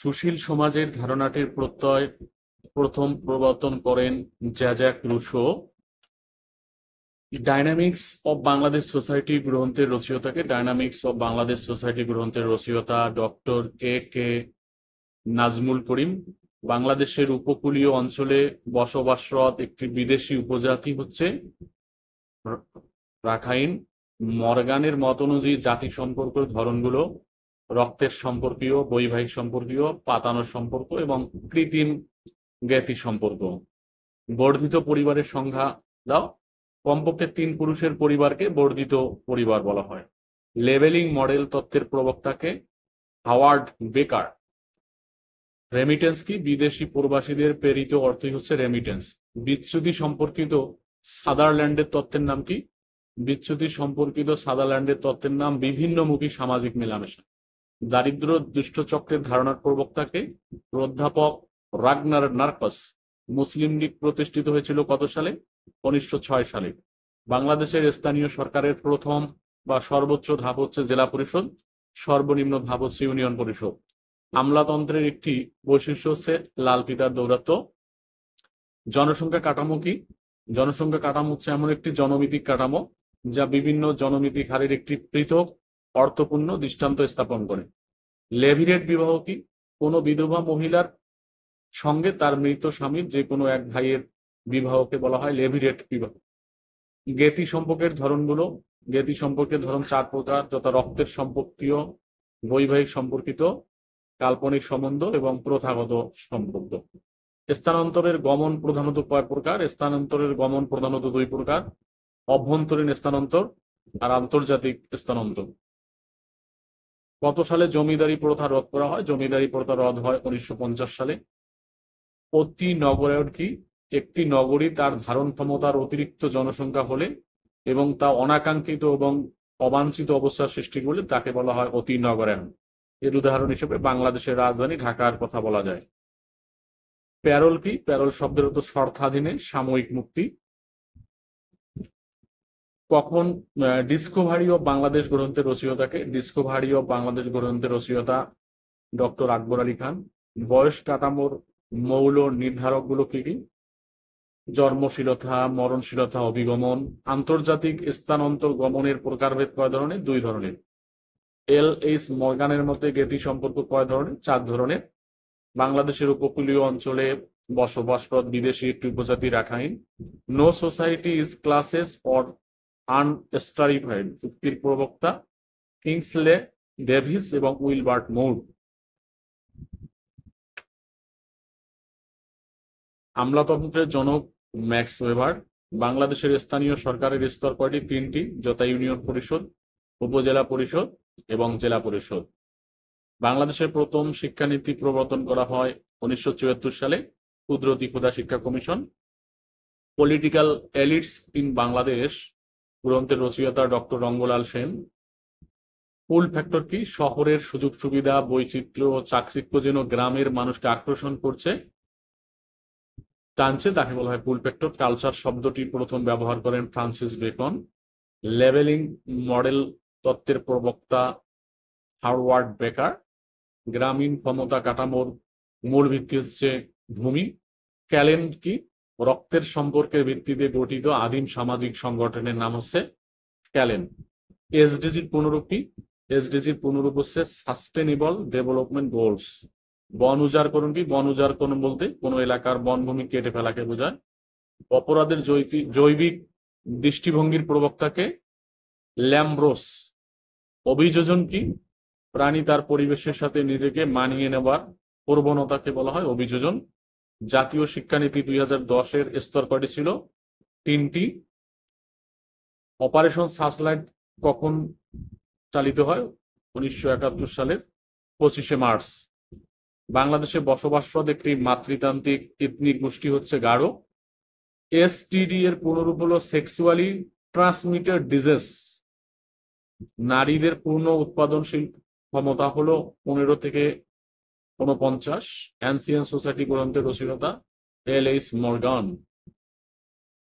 সুশীল সমাজের ধারণাটির প্রত্যয় প্রথম প্রবর্তন করেন Jacques Rousseau. Dynamics of Bangladesh society গ্রন্থের রচয়িতাকে ডাইনামিক্স অব বাংলাদেশ সোসাইটি গ্রন্থের রচয়িতা ডক্টর এ কে নাজমুল করিম। বাংলাদেশের উপকূলীয় অঞ্চলে বসবাসরত একটি বিদেশি উপজাতি হচ্ছে রাখাইন। মর্গানের মত অনুযায়ী জাতি সম্পর্কের ধরনগুলো রক্তের সম্পর্কীয়, বৈবাহিক সম্পর্কীয়, পাতানো সম্পর্ক এবং কৃত্রিম জ্ঞাতি সম্পর্ক। বর্ধিত পরিবারের সংজ্ঞা দাও। কমপক্ষে 3 পুরুষের পরিবারকে বর্ধিত পরিবার বলা হয়। লেবেলিং মডেল তত্ত্বের প্রবক্তাকে হাওয়ার্ড বেকার। রেমিটেন্স কি? বিদেশি প্রবাসীদের প্রেরিত অর্থই হচ্ছে রেমিটেন্স। বিচ্যুতি সম্পর্কিত সাদারল্যান্ডের তত্ত্বের নাম কি? বিচ্যুতি সম্পর্কিত সাদারল্যান্ডের তত্ত্বের নাম বিভিন্নমুখী সামাজিক মেলামেশা। দারিদ্র দুষ্টচক্রের ধারণার প্রবক্তাকে অধ্যাপক রাগনার নার্কাস। মুসলিম লীগ প্রতিষ্ঠিত হয়েছিল কত সালে? 1906 সালে। বাংলাদেশের স্থানীয় সরকারের প্রথম বা সর্বোচ্চ ধাপ হচ্ছে জেলা পরিষদ, সর্বনিম্ন ধাপ হচ্ছে ইউনিয়ন পরিষদ। আমলাতন্ত্রের একটি বৈশিষ্ট্য হচ্ছে লাল ফিতার দৌরাত্ম্য। জনসংখ্যা কাঠামো কি? জনসংখ্যা কাঠামো হচ্ছে এমন একটি জনমিতিক কাঠামো যা বিভিন্ন জনমিতিক হারের একটি পৃথক অর্থপূর্ণ দৃষ্টান্ত স্থাপন করে। লেভিরেট বিবাহ কি? কোনো বিধবা মহিলার সঙ্গে তার মৃত স্বামীর যে কোনো এক ভাইয়ের বিবাহকে বলা হয় লেভিরেট বিবাহ। জ্ঞাতি সম্পর্কের ধরনগুলো। জ্ঞাতি সম্পর্কের ধরন 4 প্রকার, যথা রক্তের সম্পর্কীয়, বৈবাহিক সম্পর্কিত, কাল্পনিক সম্বন্ধ এবং প্রথাগত সম্পর্ক। স্থানান্তরের গমন প্রধানত কয় প্রকার? স্থানান্তরের গমন প্রধানত 2 প্রকার, অভ্যন্তরীণ স্থানান্তর আর আন্তর্জাতিক স্থানান্তর। কত সালে জমিদারি প্রথা রদ করা হয়? জমিদারি প্রথা রদ হয় 1950 সালে। অতি নগরায়ন কি? একটি নগরী তার ধারণ ক্ষমতার অতিরিক্ত জনসংখ্যা হলে এবং তা অনাকাঙ্ক্ষিত এবং অবাঞ্ছিত অবস্থার সৃষ্টি করলে তাকে বলা হয় অতি নগরায়ন। এর উদাহরণ হিসেবে বাংলাদেশের রাজধানী ঢাকার কথা বলা যায়। প্যারোল কি? প্যারোল শব্দের অর্থ শর্তাধীনে সাময়িক মুক্তি। কখন ডিসকভারি অফ বাংলাদেশ গ্রন্থের রচয়িতাকে? ডিসকভারি অফ বাংলাদেশ গ্রন্থের রচয়িতা ডক্টর আকবর আলী খান। বয়স কাঠামোর মৌল নির্ধারকগুলো কি কি? জন্মশীলতা, মরণশীলতা, অভিগমন। আন্তর্জাতিক স্থানান্তর গমনের প্রকারভেদ কয় ধরনের? 2 ধরনের। L.H. মর্গানের মতে জ্ঞাতি সম্পর্ক কয় ধরনের? 4 ধরনের। বাংলাদেশের উপকূলীয় অঞ্চলে বসবাসরত বিদেশি একটি উপজাতি Rakhine. No society is classes or unstratified চুক্তির প্রবক্তা কিংসলে ডেভিস এবং উইলবার্ট মৌর। আমলাতন্ত্রের জনক ম্যাক্স ওয়েবার। বাংলাদেশের স্থানীয় সরকারের স্তর কয়টি? 3টি, যথা ইউনিয়ন পরিষদ, উপজেলা পরিষদ এবং জেলা পরিষদ। বাংলাদেশের প্রথম শিক্ষানীতি প্রবর্তন করা হয় 1974 সালে, ক্ষুদ্র ক্ষুদা শিক্ষা commission. Political elites in Bangladesh গ্রন্থের রচয়িতা ডক্টর রঙ্গলাল সেন। পুল ফ্যাক্টর কি? শহরের সুযোগ সুবিধা, বৈচিত্র্য ও চাকচিক্য যেন গ্রামের মানুষকে আকর্ষণ করছে, টানছে, তাকে বলা হয় পুল ফ্যাক্টর। কালচার শব্দটি প্রথম ব্যবহার করেন ফ্রান্সিস বেকন। লেবেলিং মডেল তত্ত্বের প্রবক্তা হাওয়ার্ড বেকার। গ্রামীণ ক্ষমতা কাঠামোর মূল ভিত্তি হচ্ছে ভূমি। ক্যালেন কি? রক্তের সম্পর্কের ভিত্তিতে গঠিত আদিম সামাজিক সংগঠনের নাম হচ্ছে ক্যালেন। এসডিজির পুনরূপ কি? এসডিজির পুনরূপ হচ্ছে সাস্টেনেবল ডেভেলপমেন্ট গোলস। বন উজাড়করণ কি? বন উজাড়করণ বলতে কোনো এলাকার বনভূমি কেটে ফেলাকে বোঝায়। অপরাধের জৈবিক দৃষ্টিভঙ্গির প্রবক্তাকে ল্যাম্ব্রোস। অভিযোজন কি? প্রাণী তার পরিবেশের সাথে নিজেকে মানিয়ে নেওয়ার প্রবণতাকে বলা হয় অভিযোজন। জাতীয় শিক্ষানীতি 2010-এর স্তর কয়টি ছিল? 3টি। অপারেশন সার্চলাইট কখন চালিত হয়? 1971 সালের 25শে মার্চ। বাংলাদেশে বসবাসরত একটি মাতৃতান্ত্রিক এথনিক গোষ্ঠী হচ্ছে গারো। এসটিডি এর পুনরূপ হলো সেক্সুয়ালি ট্রান্সমিটেড ডিজিজ। নারীদের পূর্ণ উৎপাদনশীল ক্ষমতা হলো 15 থেকে 49। অ্যানসিয়েন্ট সোসাইটি গ্রন্থের রচয়িতা L.H. মর্গান।